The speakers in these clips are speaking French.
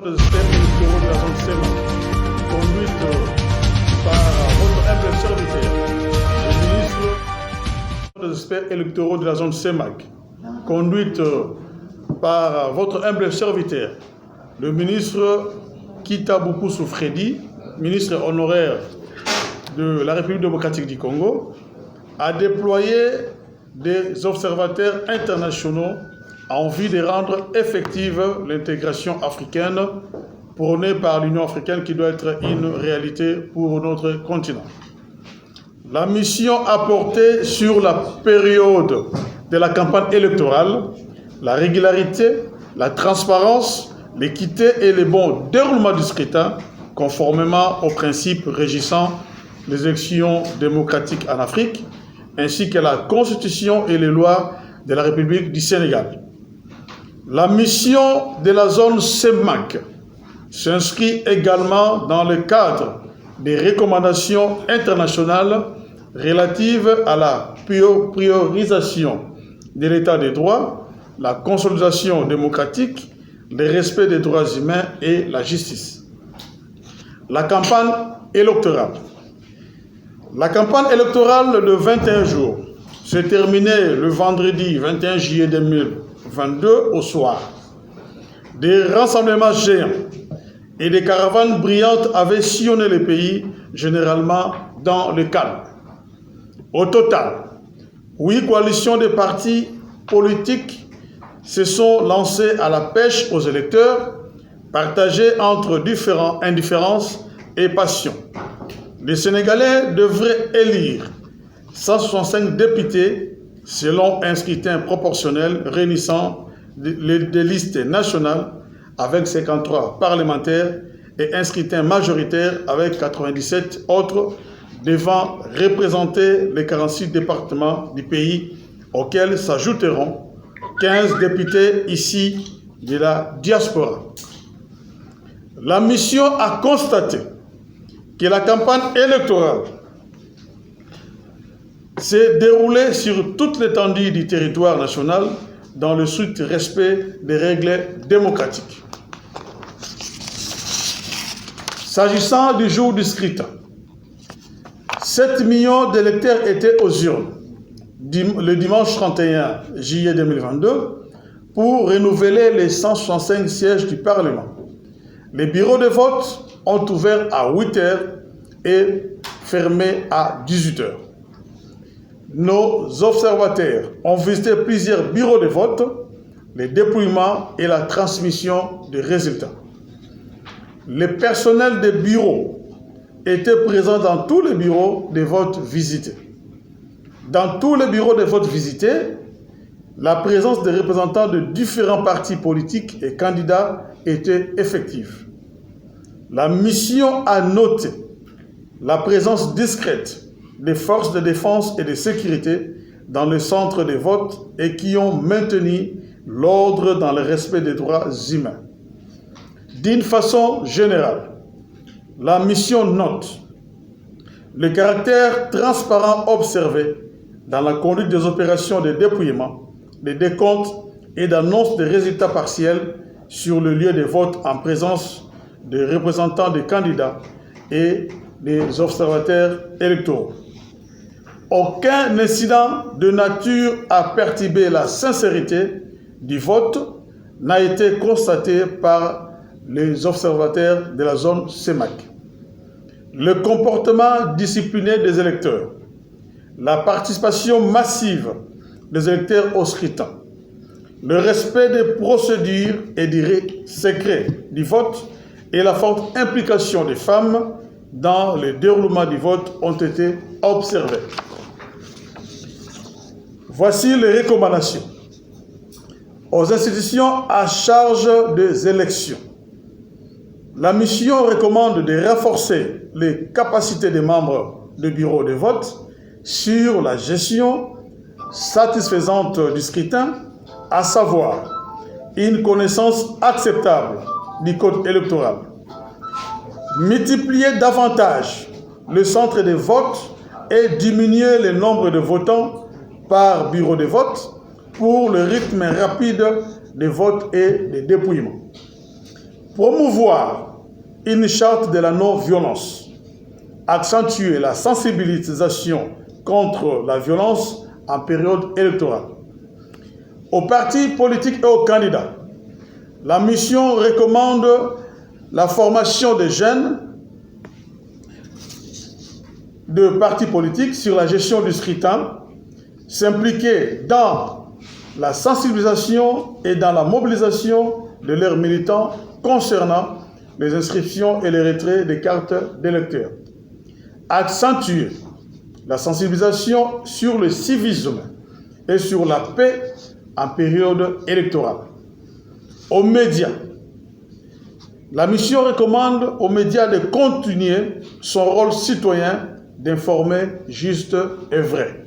des experts électoraux de la zone SEMA, conduite par votre humble serviteur, le ministre des experts électoraux de la zone SEMAC, conduite par votre humble serviteur, le ministre Kitabuku Soufredi, ministre honoraire de la République démocratique du Congo, a déployé des observateurs internationaux en vue de rendre effective l'intégration africaine prônée par l'Union africaine qui doit être une réalité pour notre continent. La mission a porté sur la période de la campagne électorale, la régularité, la transparence, l'équité et le bon déroulement du scrutin conformément aux principes régissant les élections démocratiques en Afrique, ainsi que la Constitution et les lois de la République du Sénégal. La mission de la zone SEMAC s'inscrit également dans le cadre des recommandations internationales relatives à la priorisation de l'état des droits, la consolidation démocratique, le respect des droits humains et la justice. La campagne électorale. La campagne électorale de 21 jours s'est terminée le vendredi 21 juillet 2022 au soir. Des rassemblements géants et des caravanes brillantes avaient sillonné le pays, généralement dans le calme. Au total, 8 coalitions de partis politiques se sont lancées à la pêche aux électeurs, partagées entre indifférence et passion. Les Sénégalais devraient élire 165 députés selon un scrutin proportionnel réunissant des listes nationales avec 53 parlementaires et un scrutin majoritaire avec 97 autres devant représenter les 46 départements du pays auxquels s'ajouteront 15 députés ici de la diaspora. La mission a constaté que la campagne électorale s'est déroulée sur toute l'étendue du territoire national dans le strict respect des règles démocratiques. S'agissant du jour du scrutin, 7 millions d'électeurs étaient aux urnes le dimanche 31 juillet 2022 pour renouveler les 165 sièges du Parlement. Les bureaux de vote ont ouvert à 8 h et fermé à 18 h. Nos observateurs ont visité plusieurs bureaux de vote, les dépouillements et la transmission des résultats. Le personnel des bureaux était présent dans tous les bureaux de vote visités. Dans tous les bureaux de vote visités, la présence des représentants de différents partis politiques et candidats était effective. La mission a noté la présence discrète des forces de défense et de sécurité dans le centre de vote et qui ont maintenu l'ordre dans le respect des droits humains. D'une façon générale, la mission note le caractère transparent observé dans la conduite des opérations de dépouillement, de décompte et d'annonce des résultats partiels sur le lieu de vote en présence des représentants des candidats et des observateurs électoraux. Aucun incident de nature à perturber la sincérité du vote n'a été constaté par les observateurs de la zone SEMAC. Le comportement discipliné des électeurs, la participation massive des électeurs au scrutin, le respect des procédures et des secrets du vote et la forte implication des femmes dans le déroulement du vote ont été observés. Voici les recommandations aux institutions à charge des élections. La mission recommande de renforcer les capacités des membres du bureau de vote sur la gestion satisfaisante du scrutin, à savoir une connaissance acceptable du code électoral. Multiplier davantage le centre de vote et diminuer le nombre de votants par bureau de vote pour le rythme rapide des votes et des dépouillements. Promouvoir une charte de la non-violence. Accentuer la sensibilisation contre la violence en période électorale. Aux partis politiques et aux candidats, la mission recommande la formation des jeunes de partis politiques sur la gestion du scrutin, s'impliquer dans la sensibilisation et dans la mobilisation de leurs militants concernant les inscriptions et les retraits des cartes d'électeurs. Accentuer la sensibilisation sur le civisme et sur la paix en période électorale. Aux médias, la mission recommande aux médias de continuer son rôle citoyen d'informer juste et vrai.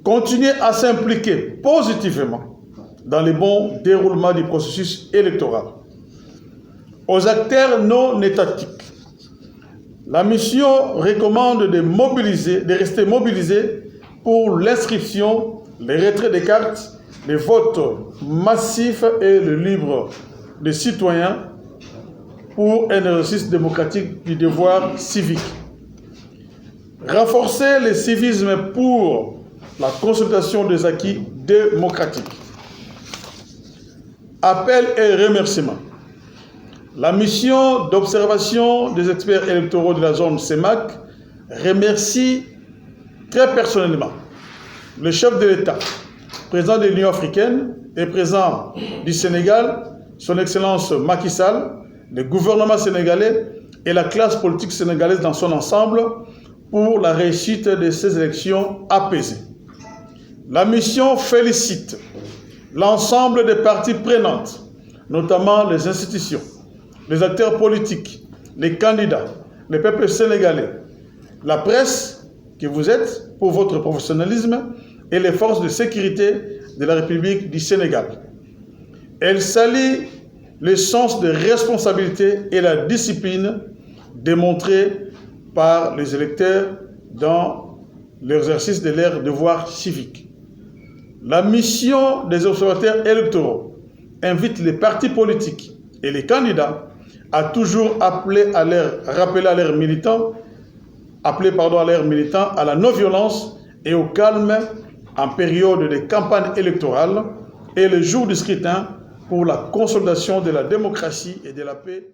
Continuer à s'impliquer positivement dans le bon déroulement du processus électoral. Aux acteurs non étatiques, la mission recommande de rester mobilisés pour l'inscription, les retraits des cartes, les votes massifs et le libre des citoyens pour un exercice démocratique du devoir civique. Renforcer le civisme pour la consolidation des acquis démocratiques. Appel et remerciements. La mission d'observation des experts électoraux de la zone CEMAC remercie très personnellement le chef de l'État, président de l'Union africaine et président du Sénégal, son Excellence Macky Sall, le gouvernement sénégalais et la classe politique sénégalaise dans son ensemble pour la réussite de ces élections apaisées. La mission félicite l'ensemble des parties prenantes, notamment les institutions, les acteurs politiques, les candidats, les peuples sénégalais, la presse que vous êtes pour votre professionnalisme et les forces de sécurité de la République du Sénégal. Elle salue le sens de responsabilité et la discipline démontrée par les électeurs dans l'exercice de leur devoir civique. La mission des observateurs électoraux invite les partis politiques et les candidats à toujours rappeler à leurs militants à la non-violence et au calme en période de campagne électorale et le jour du scrutin pour la consolidation de la démocratie et de la paix.